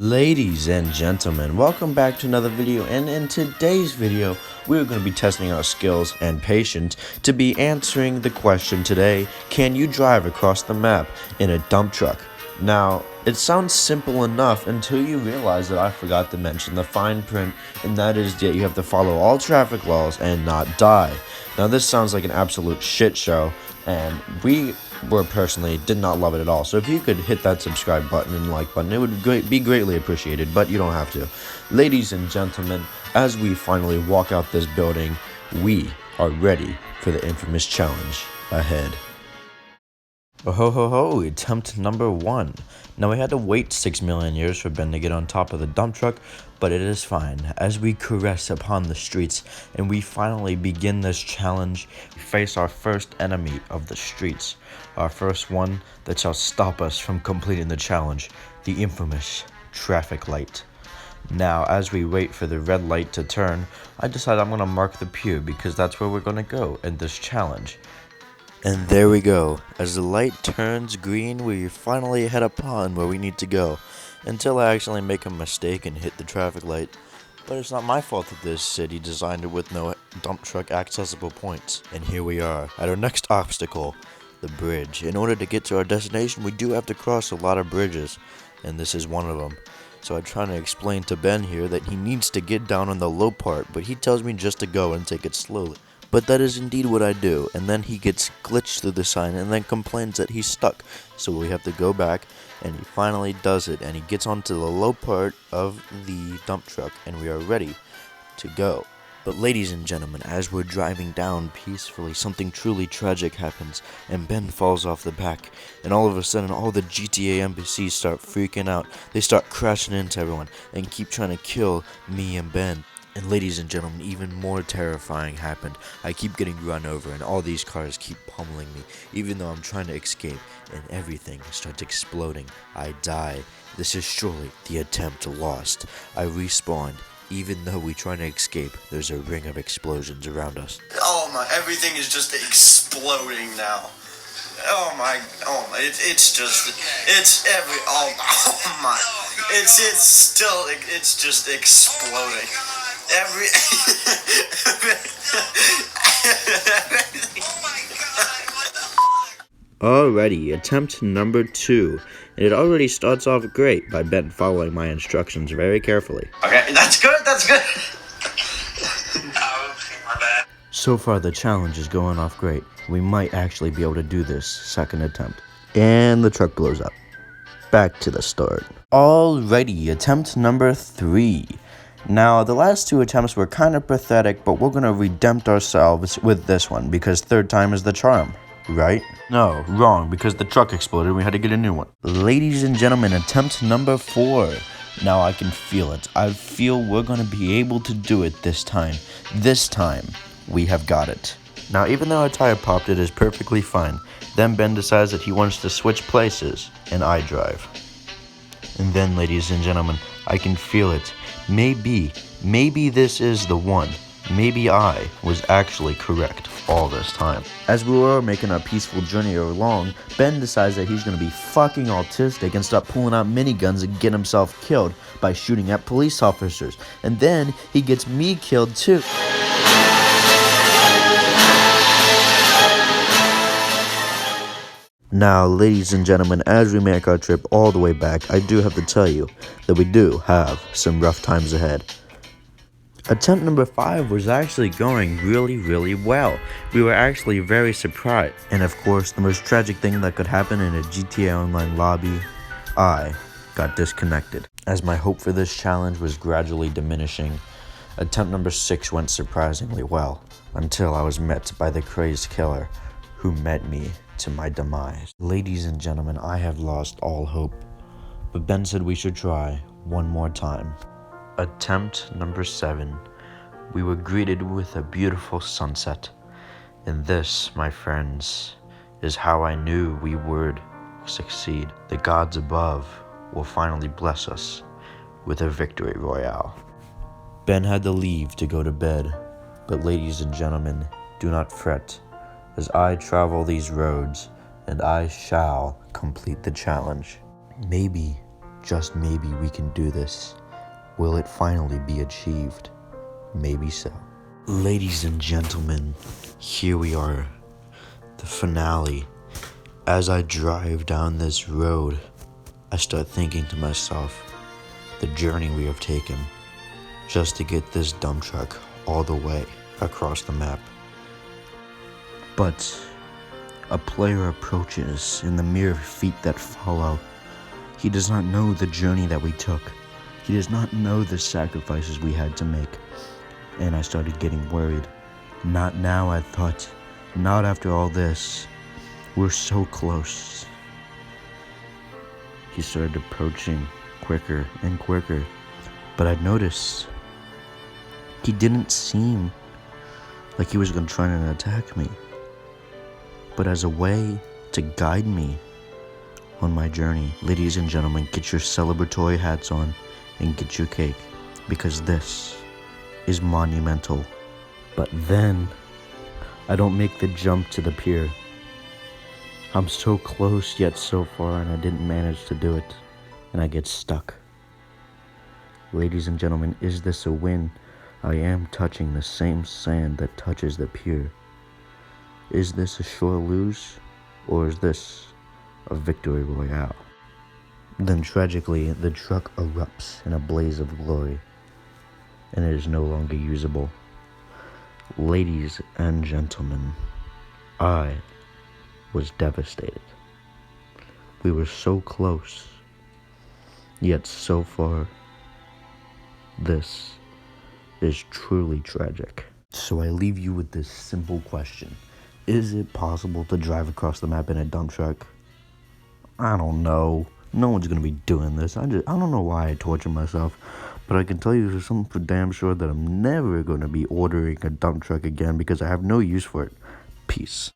Ladies and gentlemen, welcome back to another video, and in today's video, we're going to be testing our skills and patience to be answering the question today: can you drive across the map in a dump truck? Now, it sounds simple enough until you realize that I forgot to mention the fine print, and that is that you have to follow all traffic laws and not die. Now, this sounds like an absolute shit show, and we personally did not love it at all. So if you could hit that subscribe button and like button, it would be greatly appreciated, but you don't have to. Ladies and gentlemen, as we finally walk out this building, we are ready for the infamous challenge ahead. Oh ho ho ho, attempt number 1. Now we had to wait 6 million years for Ben to get on top of the dump truck, but it is fine. As we caress upon the streets and we finally begin this challenge, we face our first enemy of the streets. Our first one that shall stop us from completing the challenge, the infamous traffic light. Now, as we wait for the red light to turn, I decide I'm going to mark the pier because that's where we're going to go in this challenge. And there we go. As the light turns green, we finally head upon where we need to go. Until I accidentally make a mistake and hit the traffic light. But it's not my fault that this city designed it with no dump truck accessible points. And here we are, at our next obstacle, the bridge. In order to get to our destination, we do have to cross a lot of bridges. And this is one of them. So I'm trying to explain to Ben here that he needs to get down on the low part, but he tells me just to go and take it slowly. But that is indeed what I do, and then he gets glitched through the sign and then complains that he's stuck. So we have to go back, and he finally does it, and he gets onto the low part of the dump truck, and we are ready to go. But ladies and gentlemen, as we're driving down peacefully, something truly tragic happens, and Ben falls off the back, and all of a sudden all the GTA NPCs start freaking out. They start crashing into everyone, and keep trying to kill me and Ben. And ladies and gentlemen, even more terrifying happened. I keep getting run over and all these cars keep pummeling me, even though I'm trying to escape, and everything starts exploding. I die. This is surely the attempt lost. I respawned. Even though we're trying to escape, there's a ring of explosions around us. Oh my, everything is just exploding now. Oh my, it's just exploding. Alrighty, attempt number 2. And it already starts off great by Ben following my instructions very carefully. Okay, that's good. So far the challenge is going off great. We might actually be able to do this second attempt. And the truck blows up. Back to the start. Alrighty, attempt number 3. Now, the last 2 attempts were kind of pathetic, but we're going to redempt ourselves with this one, because third time is the charm, right? No, wrong, because the truck exploded and we had to get a new one. Ladies and gentlemen, attempt number 4. Now I can feel it. I feel we're going to be able to do it this time. This time, we have got it. Now, even though a tire popped, it is perfectly fine. Then Ben decides that he wants to switch places, and I drive. And then, ladies and gentlemen, I can feel it. Maybe this is the one. Maybe I was actually correct all this time. As we were making our peaceful journey along, Ben decides that he's going to be fucking autistic and start pulling out miniguns and get himself killed by shooting at police officers. And then he gets me killed too. Now, ladies and gentlemen, as we make our trip all the way back, I do have to tell you that we do have some rough times ahead. Attempt number 5 was actually going really well. We were actually very surprised. And of course, the most tragic thing that could happen in a GTA Online lobby, I got disconnected. As my hope for this challenge was gradually diminishing, attempt number 6 went surprisingly well, until I was met by the crazed killer, who met me to my demise. Ladies and gentlemen, I have lost all hope, but Ben said we should try one more time. Attempt number 7. We were greeted with a beautiful sunset. And this, my friends, is how I knew we would succeed. The gods above will finally bless us with a victory royale. Ben had to leave to go to bed, but ladies and gentlemen, do not fret, as I travel these roads, and I shall complete the challenge. Maybe Just maybe we can do this. Will it finally be achieved? Maybe so. Ladies and gentlemen, here we are, the finale. As I drive down this road, I start thinking to myself, the journey we have taken just to get this dump truck all the way across the map. But a player approaches in the mere feet that follow. He does not know the journey that we took. He does not know the sacrifices we had to make. And I started getting worried. Not now, I thought. Not after all this. We're so close. He started approaching quicker and quicker. But I noticed he didn't seem like he was going to try and attack me. But as a way to guide me on my journey, ladies and gentlemen, get your celebratory hats on and get your cake, because this is monumental. But then I don't make the jump to the pier. I'm so close yet so far, and I didn't manage to do it, and I get stuck. Ladies and gentlemen, is this a win? I am touching the same sand that touches the pier. Is this a sure lose, or is this a victory royale? Then tragically, the truck erupts in a blaze of glory, and it is no longer usable. Ladies and gentlemen, I was devastated. We were so close, yet so far. This is truly tragic. So I leave you with this simple question. Is it possible to drive across the map in a dump truck? I don't know. No one's gonna be doing this. I don't know why I torture myself, but I can tell you for something for damn sure that I'm never gonna be ordering a dump truck again because I have no use for it. Peace.